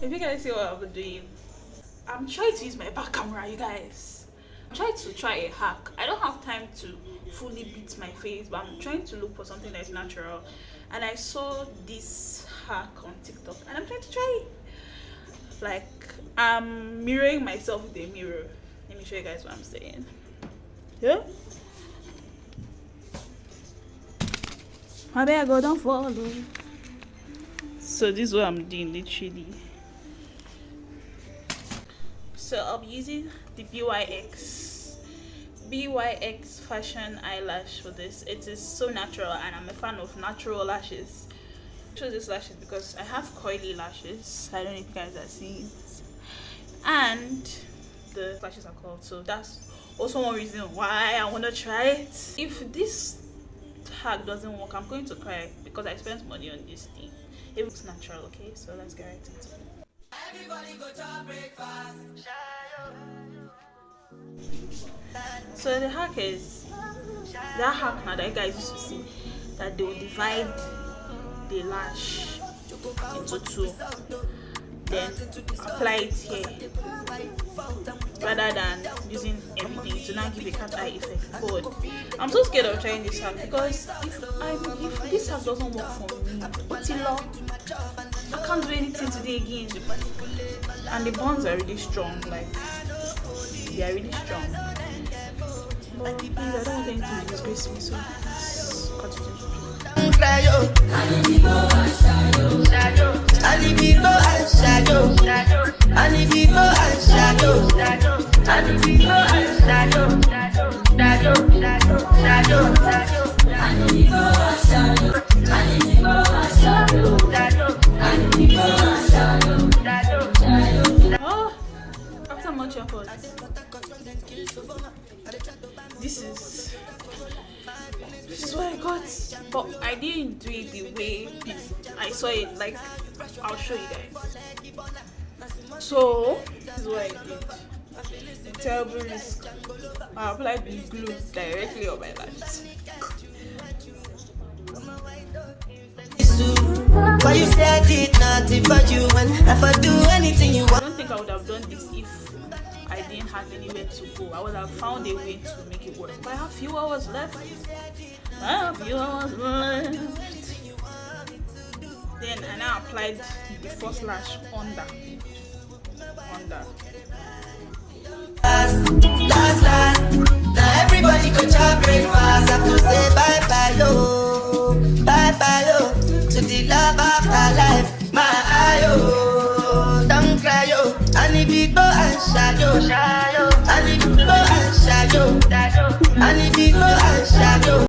If you guys see what I'm doing, I'm trying to use my back camera, you guys. I'm trying to try a hack. I don't have time to fully beat my face, but I'm trying to look for something that's natural. And I saw this hack on TikTok and I'm trying to try it. Like, I'm mirroring myself with a mirror. Let me show you guys what I'm saying. Yeah? I better go down follow. So this is what I'm doing literally. So I'll be using the BYX fashion eyelash for this. It is so natural and I'm a fan of natural lashes. I chose these lashes because I have coily lashes. I don't know if you guys are seeing it. And the lashes are curled, so that's also one reason why I want to try it. If this hack doesn't work, I'm going to cry because I spent money on this thing. It looks natural, okay? So let's get right into it. Everybody go to breakfast. So the hack is that hack now that you guys used to see, that they will divide the lash into two, then apply it here rather than using everything to now give a cat eye effect. God, I'm so scared of trying this hack because if this hack doesn't work for me, I can't do anything today again. And the bonds are really strong, like they are really strong. But please, I don't want anything to disgrace me, so let's cut it into. After much effort, this is what I got, but I didn't do it the way I saw it. Like, I'll show you guys. So this is what I did. Terrible risk. I applied the glue directly on my lashes. But you said it not for you, and if I do anything you want. I don't think I would have done this if I didn't have anywhere to go. I would have found a way to make it work. But I have few hours left. Then I now applied the first lash under. Last. Now everybody go to breakfast. Have to say bye bye yo, to the love of my life. My eye don't cry yo. I need people and shadow. I need people and shadow. I need